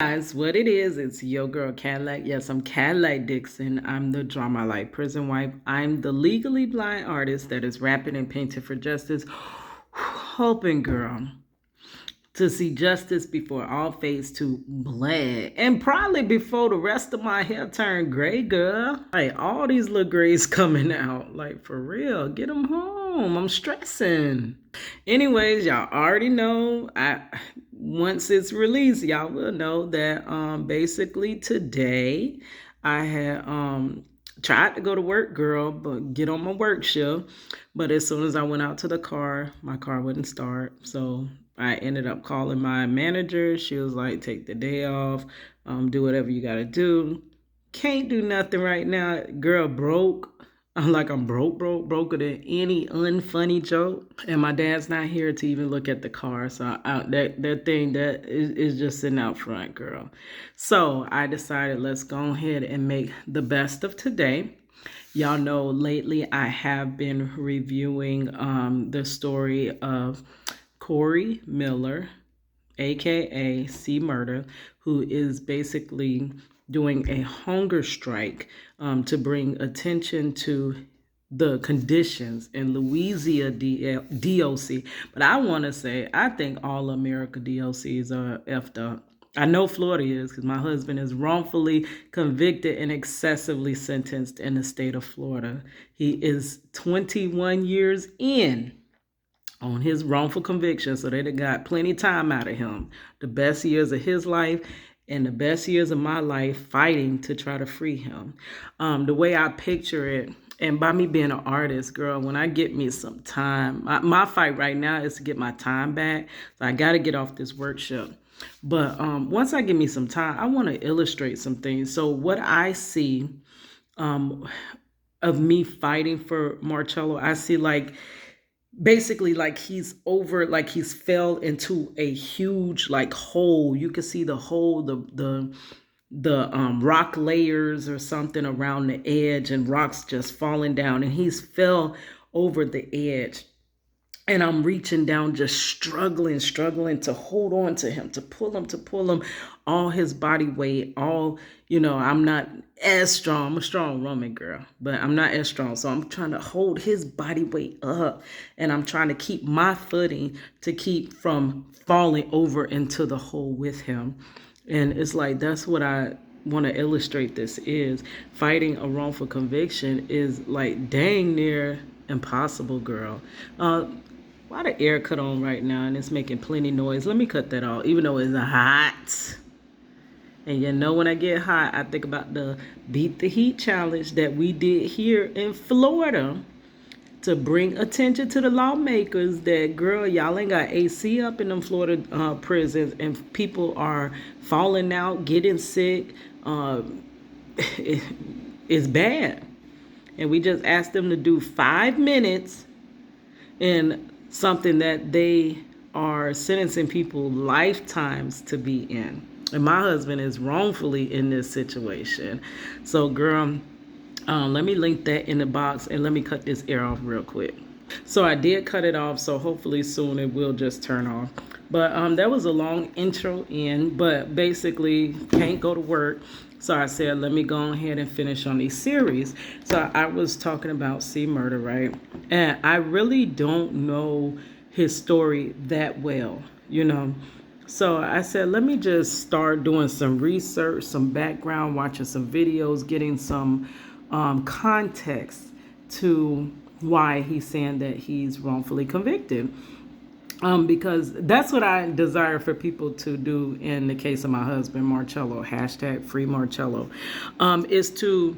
Guys, what it is, it's your girl Cadillac. Yes, I'm Cadillac Dixon. I'm the drama like prison wife. I'm the legally blind artist that is rapping and painting for justice, hoping, girl, to see justice before all fades to black, and probably before the rest of my hair turn gray, girl. Like, all these little grays coming out, like, for real, get them home. I'm stressing. Anyways, y'all already know, once it's released, y'all will know that basically today I had tried to go to work, girl, but get on my work shift. But as soon as I went out to the car, my car wouldn't start. So I ended up calling my manager. She was like, take the day off, do whatever you gotta do. Can't do nothing right now. Girl, broke. I'm broker than any unfunny joke. And my dad's not here to even look at the car. So that thing that is just sitting out front, girl. So I decided, let's go ahead and make the best of today. Y'all know lately I have been reviewing the story of Corey Miller, aka C Murder, who is basically doing a hunger strike to bring attention to the conditions in Louisiana DOC. But I want to say, I think all America DOCs are effed up. I know Florida is, because my husband is wrongfully convicted and excessively sentenced in the state of Florida. He is 21 years in on his wrongful conviction, so they got plenty of time out of him. The best years of his life and the best years of my life fighting to try to free him. The way I picture it, and by me being an artist, girl, when I get me some time, my fight right now is to get my time back. So I got to get off this workshop. But once I get me some time, I want to illustrate some things. So what I see of me fighting for Marchello, I see like, basically like he's over, like he's fell into a huge like hole. You can see the hole, the rock layers or something around the edge, and rocks just falling down, and he's fell over the edge. And I'm reaching down, just struggling to hold on to him, to pull him, all his body weight, all, I'm not as strong. I'm a strong woman, girl, but I'm not as strong. So I'm trying to hold his body weight up, and I'm trying to keep my footing to keep from falling over into the hole with him. And it's like, that's what I want to illustrate. This is fighting a wrongful conviction is like dang near impossible, girl. Why the air cut on right now and it's making plenty noise? Let me cut that off, even though it's hot. And when I get hot, I think about the Beat the Heat challenge that we did here in Florida to bring attention to the lawmakers that, girl, y'all ain't got AC up in them Florida prisons, and people are falling out, getting sick. It's bad. And we just asked them to do 5 minutes in something that they are sentencing people lifetimes to be in. And my husband is wrongfully in this situation. So, girl, let me link that in the box, and let me cut this air off real quick. So I did cut it off, so hopefully soon it will just turn off. But that was a long intro in, but basically can't go to work. So I said, let me go ahead and finish on these series. So I was talking about C Murder, right? And I really don't know his story that well, So I said, let me just start doing some research, some background, watching some videos, getting some context to why he's saying that he's wrongfully convicted. Because that's what I desire for people to do in the case of my husband, Marchello, hashtag free Marchello, is to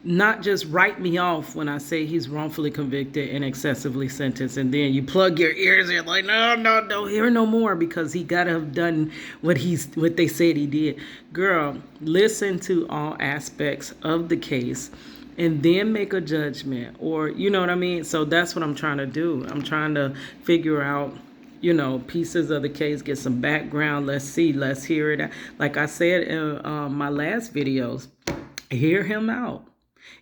not just write me off when I say he's wrongfully convicted and excessively sentenced, and then you plug your ears and you're like, no, don't hear no more, because he gotta have done what they said he did. Girl, listen to all aspects of the case and then make a judgment, or you know what I mean? So that's what I'm trying to do. I'm trying to figure out, pieces of the case, get some background. Let's hear it. Like I said in my last videos, hear him out.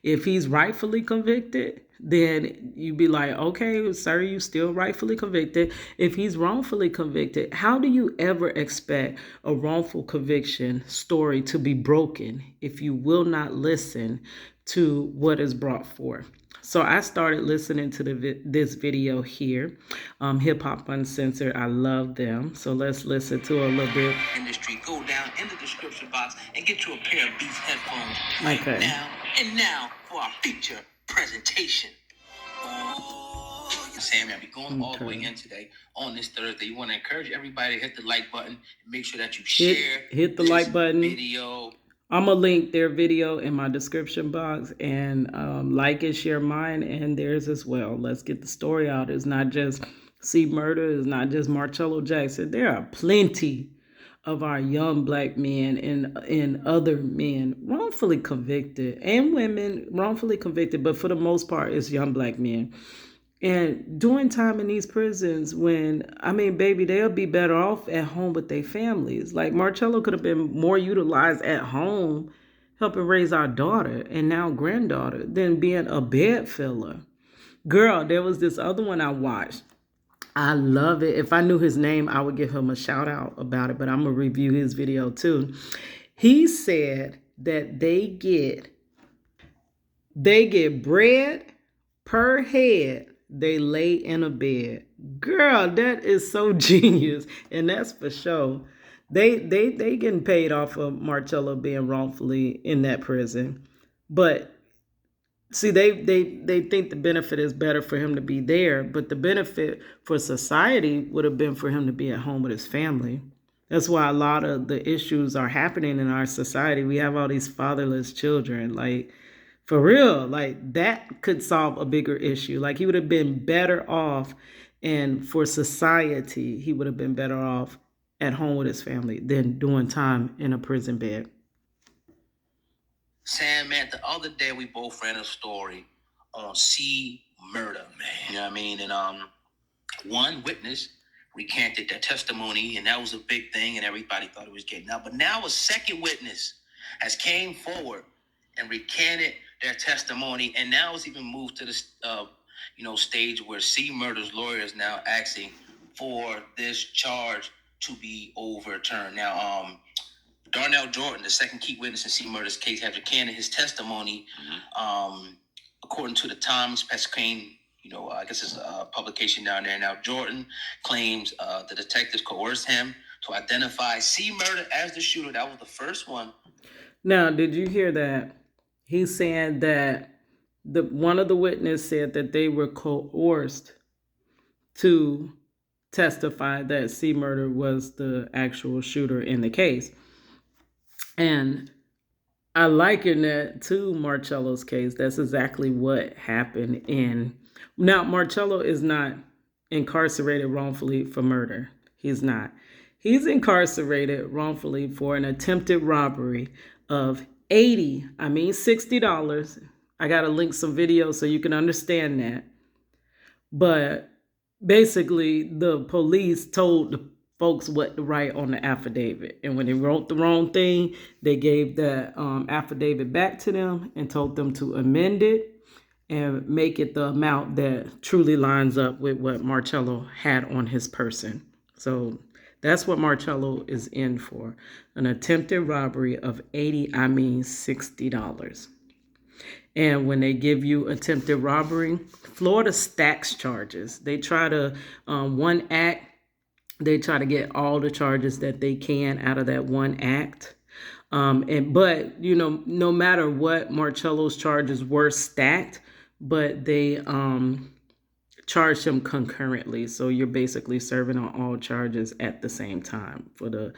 If he's rightfully convicted, then you'd be like, okay, sir, you still rightfully convicted. If he's wrongfully convicted, how do you ever expect a wrongful conviction story to be broken if you will not listen to what is brought forth? So I started listening to this video here, Hip Hop Uncensored. I love them. So let's listen to a little bit. Industry, go down in the description box and get you a pair of Beats headphones Okay. now. And now for our feature presentation. Sammy, I'll be going all the way in today on this Thursday. You want to encourage everybody to hit the like button and make sure that you hit the like button. Video. I'm going to link their video in my description box, and like and share mine and theirs as well. Let's get the story out. It's not just C Murder. It's not just Marchello Jackson. There are plenty of our young black men and other men wrongfully convicted, and women wrongfully convicted, but for the most part, it's young black men. And doing time in these prisons when, I mean, baby, they'll be better off at home with their families. Like Marchello could have been more utilized at home helping raise our daughter and now granddaughter than being a bed filler. Girl, there was this other one I watched. I love it. If I knew his name, I would give him a shout out about it, but I'm going to review his video too. He said that they get bread per head they lay in a bed. Girl, that is so genius, and that's for sure. They getting paid off of Marchello being wrongfully in that prison, but see, they think the benefit is better for him to be there, but the benefit for society would have been for him to be at home with his family. That's why a lot of the issues are happening in our society. We have all these fatherless children, like. For real, like that could solve a bigger issue. Like he would have been better off, and for society, he would have been better off at home with his family than doing time in a prison bed. Sam, man, the other day we both ran a story on C Murder, man. You know what I mean? And one witness recanted their testimony, and that was a big thing, and everybody thought it was getting out. But now a second witness has came forward and recanted their testimony, and now it's even moved to the stage where C Murder's lawyer is now asking for this charge to be overturned. Now, Darnell Jordan, the second key witness in C Murder's case, has recanted his testimony. According to the Times Pescane, I guess it's a publication down there. Now, Jordan claims the detectives coerced him to identify C Murder as the shooter. That was the first one. Now, did you hear that? He's saying that one of the witnesses said that they were coerced to testify that C Murder was the actual shooter in the case. And I liken that to Marchello's case. That's exactly what happened now, Marchello is not incarcerated wrongfully for murder. He's not. He's incarcerated wrongfully for an attempted robbery of $60. I got to link some videos so you can understand that. But basically, the police told the folks what to write on the affidavit. And when they wrote the wrong thing, they gave that affidavit back to them and told them to amend it and make it the amount that truly lines up with what Marchello had on his person. So that's what Marchello is in for. An attempted robbery of $60. And when they give you attempted robbery, Florida stacks charges. They try to, one act, they try to get all the charges that they can out of that one act. But no matter what, Marchello's charges were stacked, but they charged him concurrently. So you're basically serving on all charges at the same time for the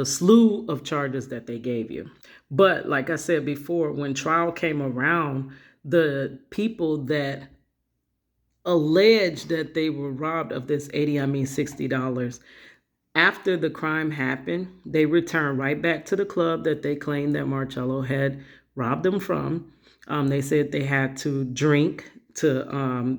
slew of charges that they gave you. But like I said before, when trial came around, the people that alleged that they were robbed of this $60, after the crime happened, they returned right back to the club that they claimed that Marchello had robbed them from. They said they had to drink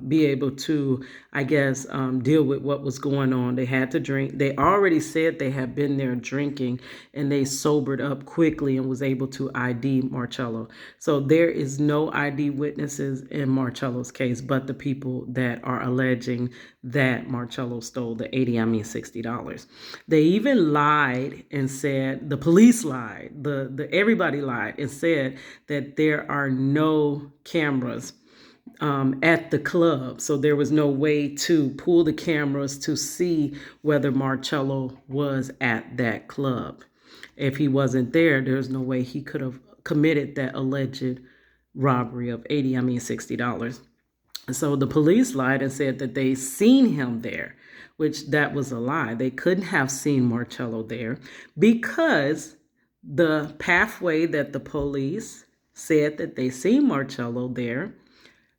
be able to, I guess, deal with what was going on. They had to drink. They already said they had been there drinking, and they sobered up quickly and was able to ID Marchello. So there is no ID witnesses in Marcello's case but the people that are alleging that Marchello stole the $60. They even lied and said, the police lied, everybody lied and said that there are no cameras at the club. So there was no way to pull the cameras to see whether Marchello was at that club. If he wasn't there, there's no way he could have committed that alleged robbery of $60. So the police lied and said that they seen him there, which that was a lie. They couldn't have seen Marchello there because the pathway that the police said that they seen Marchello there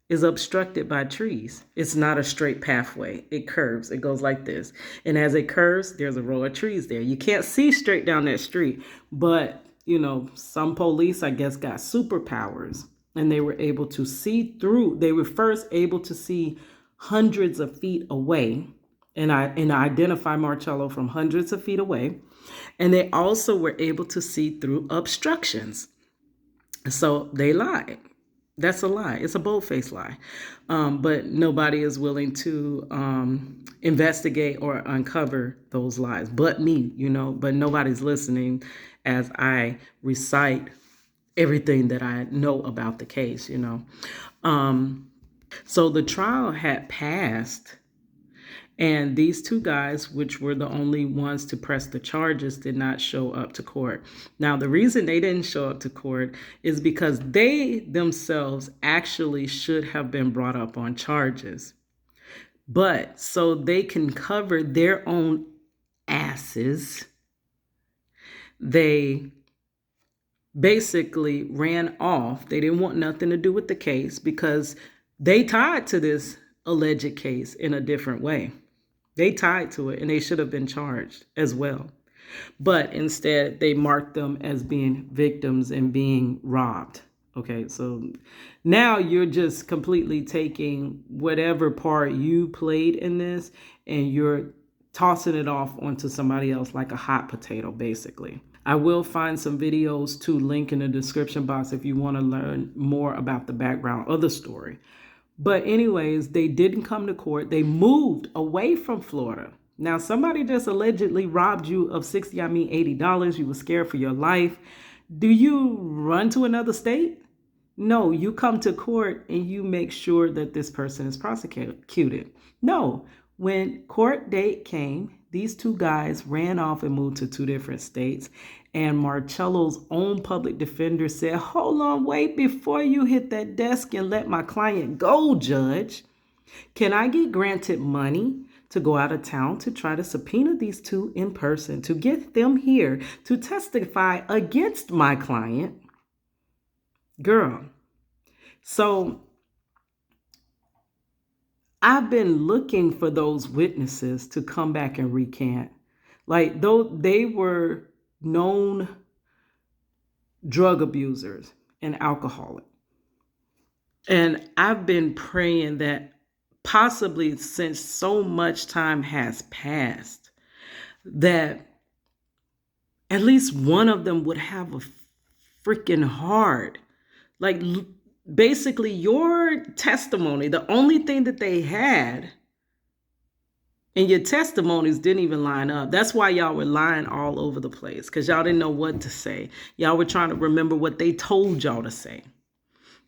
is obstructed by trees. It's not a straight pathway. It curves. It goes like this. And as it curves, there's a row of trees there. You can't see straight down that street. But, you know, some police, I guess, got superpowers. And they were able to see through. They were first able to see hundreds of feet away. And identify Marchello from hundreds of feet away. And they also were able to see through obstructions. So they lied. That's a lie. It's a bold-faced lie. But nobody is willing to investigate or uncover those lies but me, you know, but nobody's listening as I recite everything that I know about the case, you know. So the trial had passed, and these two guys, which were the only ones to press the charges, did not show up to court. Now, the reason they didn't show up to court is because they themselves actually should have been brought up on charges. But so they can cover their own asses, they basically ran off. They didn't want nothing to do with the case because they tied to this alleged case in a different way. They tied to it, and they should have been charged as well. But instead, they marked them as being victims and being robbed. Okay, so now you're just completely taking whatever part you played in this, and you're tossing it off onto somebody else like a hot potato, basically. I will find some videos to link in the description box if you want to learn more about the background of the story. But anyways, they didn't come to court. They moved away from Florida. Now, somebody just allegedly robbed you of $80. You were scared for your life. Do you run to another state? No, you come to court and you make sure that this person is prosecuted. No, when court date came, these two guys ran off and moved to two different states. And Marcello's own public defender said, hold on, wait, before you hit that desk and let my client go, judge, can I get granted money to go out of town to try to subpoena these two in person, to get them here to testify against my client? Girl, so I've been looking for those witnesses to come back and recant. Like, though they were known drug abusers and alcoholics. And I've been praying that possibly since so much time has passed, that at least one of them would have a freaking heart. Like, basically, your testimony, the only thing that they had, and your testimonies didn't even line up. That's why y'all were lying all over the place, because y'all didn't know what to say. Y'all were trying to remember what they told y'all to say.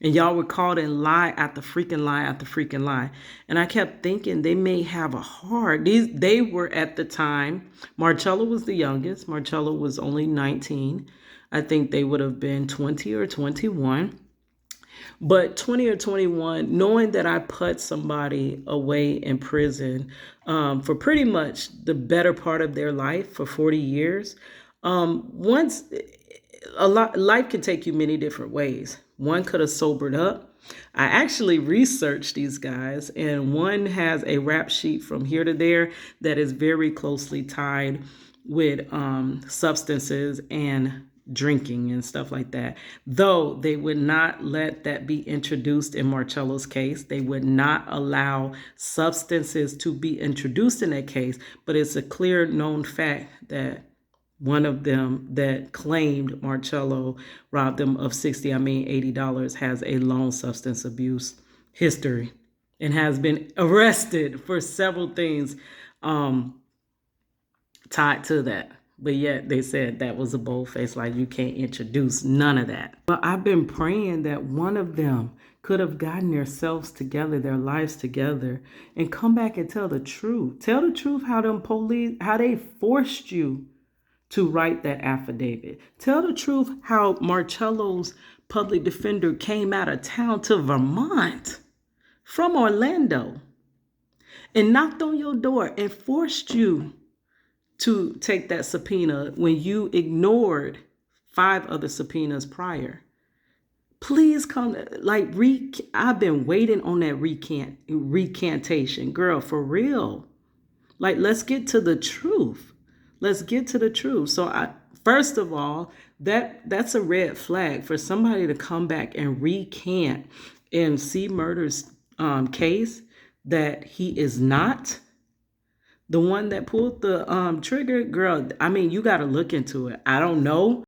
And y'all were caught in lie after freaking lie after freaking lie. And I kept thinking they may have a heart. They were at the time, Marchello was the youngest. Marchello was only 19. I think they would have been 20 or 21. But 20 or 21, knowing that I put somebody away in prison for pretty much the better part of their life, for 40 years, life can take you many different ways. One could have sobered up. I actually researched these guys, and one has a rap sheet from here to there that is very closely tied with substances and drinking and stuff like that. Though they would not let that be introduced in Marcello's case. They would not allow substances to be introduced in that case, but it's a clear known fact that one of them that claimed Marcello robbed them of $80 has a long substance abuse history and has been arrested for several things tied to that. But yet they said that was a boldface, like you can't introduce none of that. But I've been praying that one of them could have gotten themselves together, their lives together, and come back and tell the truth. Tell the truth how them police, how they forced you to write that affidavit. Tell the truth how Marcello's public defender came out of town to Vermont from Orlando and knocked on your door and forced you to take that subpoena when you ignored 5 other subpoenas prior. Please come, like, I've been waiting on that recantation. Girl, for real. Like, let's get to the truth. Let's get to the truth. So first of all, that's a red flag for somebody to come back and recant in C. Murder's case that he is not the one that pulled the trigger. Girl, I mean, you got to look into it. I don't know